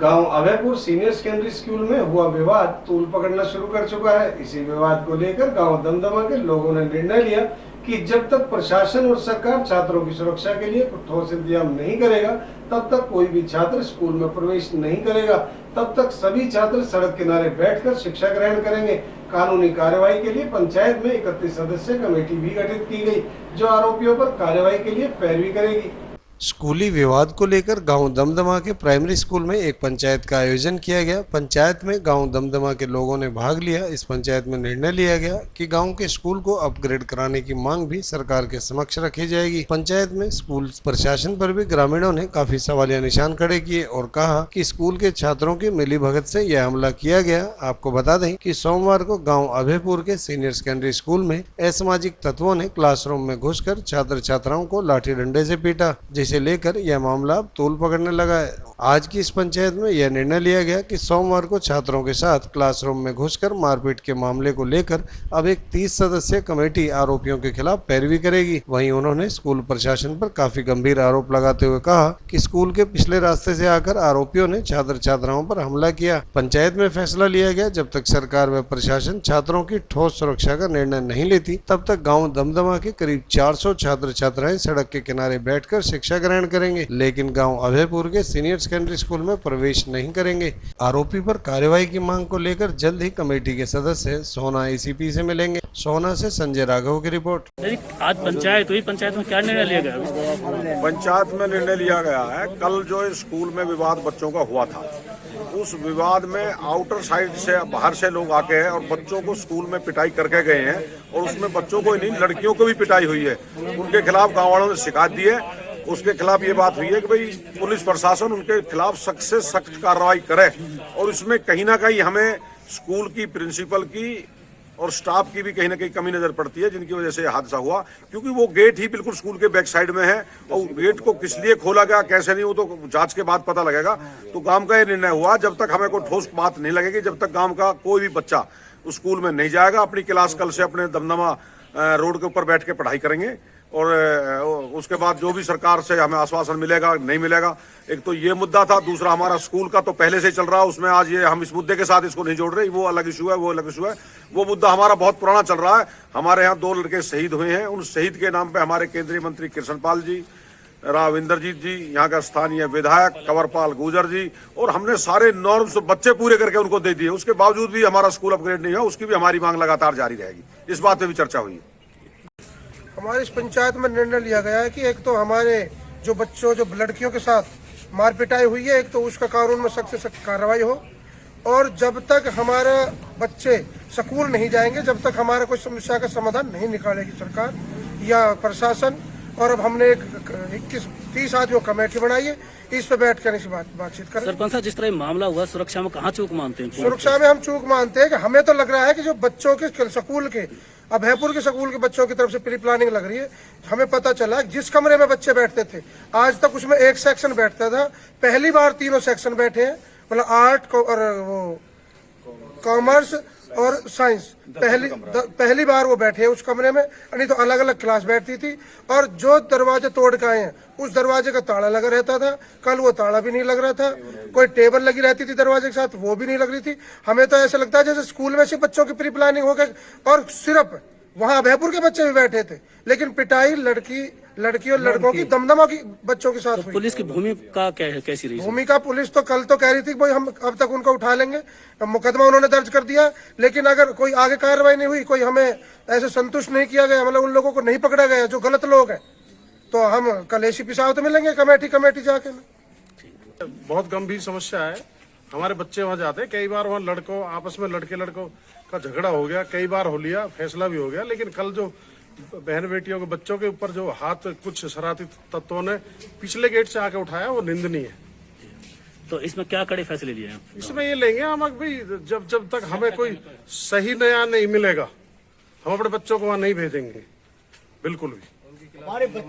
गांव Abhaypur senior secondary school में हुआ विवाद तूल पकड़ना शुरू कर चुका है। इसी विवाद को लेकर गांव दमदमा के लोगों ने निर्णय लिया कि जब तक प्रशासन और सरकार छात्रों की सुरक्षा के लिए ठोस इंतजाम नहीं करेगा, तब तक कोई भी छात्र स्कूल में प्रवेश नहीं करेगा। तब तक सभी छात्र सड़क किनारे बैठकर शिक्षा ग्रहण करेंगे। कानूनी कार्रवाई के लिए पंचायत में 31 सदस्य कमेटी भी गठित की गई, जो आरोपियों पर कार्रवाई के लिए पैरवी करेगी। स्कूली विवाद को लेकर गांव दमदमा के प्राइमरी स्कूल में एक पंचायत का आयोजन किया गया। पंचायत में गांव दमदमा के लोगों ने भाग लिया। इस पंचायत में निर्णय लिया गया कि गांव के स्कूल को अपग्रेड कराने की मांग भी सरकार के समक्ष रखी जाएगी। पंचायत में स्कूल प्रशासन पर भी ग्रामीणों ने काफी सवालिया निशान खड़े किए और कहा कि स्कूल के छात्रों की मिलीभगत से यह हमला किया गया। आपको बता दें कि सोमवार को गाँव अभयपुर के सीनियर सेकेंडरी स्कूल में असामाजिक तत्वों ने क्लासरूम में घुसकर छात्र छात्राओं को लाठी डंडे से पीटा, जिसे लेकर यह मामला अब तूल पकड़ने लगा है। आज की इस पंचायत में यह निर्णय लिया गया कि सोमवार को छात्रों के साथ क्लासरूम में घुसकर मारपीट के मामले को लेकर अब एक 30 सदस्यीय कमेटी आरोपियों के खिलाफ पैरवी करेगी। वहीं उन्होंने स्कूल प्रशासन पर काफी गंभीर आरोप लगाते हुए कहा कि स्कूल के पिछले रास्ते से आकर आरोपियों ने छात्र छात्राओं पर हमला किया। पंचायत में फैसला लिया गया, जब तक सरकार व प्रशासन छात्रों की ठोस सुरक्षा का निर्णय नहीं लेती, तब तक गाँव दमदमा के करीब 400 छात्र छात्राएं सड़क के किनारे बैठकर शिक्षा ग्रहण करेंगे, लेकिन गांव अभयपुर के सीनियर सेकेंडरी स्कूल में प्रवेश नहीं करेंगे। आरोपी पर कार्रवाई की मांग को लेकर जल्द ही कमेटी के सदस्य सोहना एसीपी से मिलेंगे। सोहना से संजय राघव की रिपोर्ट। आज पंचायत हुई, पंचायत में क्या निर्णय लिया गया? पंचायत में निर्णय लिया गया है, कल जो स्कूल में विवाद बच्चों का हुआ था, उस विवाद में आउटर साइड से बाहर से लोग आके हैं और बच्चों को स्कूल में पिटाई करके गए हैं, और उसमें बच्चों को नहीं, लड़कियों को भी पिटाई हुई है। उनके खिलाफ गाँव वालों ने शिकायत दी है। उसके खिलाफ ये बात हुई है कि भाई पुलिस प्रशासन उनके खिलाफ सख्त से सख्त कार्रवाई करे, और इसमें कहीं ना कहीं हमें स्कूल की प्रिंसिपल की और स्टाफ की भी कहीं ना कहीं कमी नजर पड़ती है, जिनकी वजह से हादसा हुआ। क्योंकि वो गेट ही बिल्कुल स्कूल के बैक साइड में है, और गेट को किस लिए खोला गया, कैसे नहीं, वो तो जांच के बाद पता लगेगा। तो गांव का ये निर्णय हुआ, जब तक हमें कोई ठोस बात नहीं लगेगी, जब तक गांव का कोई भी बच्चा उस स्कूल में नहीं जाएगा, अपनी क्लास कल से अपने दमदमा रोड के ऊपर बैठ के पढ़ाई करेंगे। और उसके बाद जो भी सरकार से हमें आश्वासन मिलेगा नहीं मिलेगा, एक तो ये मुद्दा था। दूसरा, हमारा स्कूल का तो पहले से ही चल रहा है, उसमें आज ये हम इस मुद्दे के साथ इसको नहीं जोड़ रहे, वो अलग इशू है, वो अलग इशू है। वो मुद्दा हमारा बहुत पुराना चल रहा है। हमारे यहाँ 2 लड़के शहीद हुए हैं, उन शहीद के नाम पे हमारे केंद्रीय मंत्री कृष्णपाल जी, राव इंद्रजीत जी, यहाँ का स्थानीय विधायक कंवरपाल गुर्जर जी, और हमने सारे नॉर्म्स बच्चे पूरे करके उनको दे दिए। उसके बावजूद भी हमारा स्कूल अपग्रेड नहीं हुआ, उसकी भी हमारी मांग लगातार जारी रहेगी। इस बात पे भी चर्चा हुई है। हमारी इस पंचायत में निर्णय लिया गया है कि एक तो हमारे जो बच्चों, जो लड़कियों के साथ मारपिटाई हुई है, एक तो उसका कानून में सख्त से सख्त कार्रवाई हो, और जब तक हमारे बच्चे स्कूल नहीं जाएंगे, जब तक हमारा कोई समस्या का समाधान नहीं निकालेगी सरकार या प्रशासन। और अब हमने एक 21-30 आदमियों कमेटी बनाई है, इस पे बैठ कर इस बातचीत करें। सरपंच साहब, जिस तरह मामला हुआ, सुरक्षा में कहाँ चूक मानते हैं? सुरक्षा में हम चूक मानते हैं कि हमें तो लग रहा है कि जो बच्चों के स्कूल के, अभयपुर के स्कूल के बच्चों की तरफ से प्री प्लानिंग लग रही है। हमें पता चला जिस कमरे में बच्चे बैठते थे, आज तक उसमें एक सेक्शन बैठता था, पहली बार 3 सेक्शन बैठे हैं, मतलब आर्ट और वो कॉमर्स और साइंस, पहली बार वो बैठे हैं उस कमरे में, नहीं तो अलग अलग क्लास बैठती थी। और जो दरवाजे तोड़ के आए हैं, उस दरवाजे का ताला लगा रहता था, कल वो ताला भी नहीं लग रहा था। कोई टेबल लगी रहती थी दरवाजे के साथ, वो भी नहीं लग रही थी। हमें तो ऐसा लगता है जैसे स्कूल में से बच्चों की प्री प्लानिंग हो गई, और सिर्फ वहां अभयपुर के बच्चे भी बैठे थे, लेकिन पिटाई लड़की और लड़कों की दमदमा की बच्चों के साथ हुई। पुलिस की भूमिका कैसी रही? भूमिका पुलिस तो कल तो कह रही थी भाई हम अब तक उनको उठा लेंगे, मुकदमा उन्होंने दर्ज कर दिया, लेकिन अगर कोई आगे कार्रवाई नहीं हुई, कोई हमें ऐसे संतुष्ट नहीं किया गया, मतलब उन लोगों को नहीं पकड़ा गया जो गलत लोग हैं, तो हम कल एसीपी साहब तो मिलेंगे कमेटी जाके। बहुत गंभीर समस्या है। हमारे बच्चे वहाँ जाते हैं, कई बार वहाँ लड़कों आपस में लड़कों का झगड़ा हो गया, कई बार हो लिया, फैसला भी हो गया, लेकिन कल जो बहन बेटियों के बच्चों के ऊपर जो हाथ कुछ शरारती तत्वों ने पिछले गेट से आके उठाया, वो निंदनीय है। तो इसमें क्या कड़े फैसले लिए हैं? इसमें ये लेंगे हम भाई, जब तक हमें कोई सही न्याय नहीं मिलेगा, हम अपने बच्चों को वहाँ नहीं भेजेंगे, बिल्कुल भी।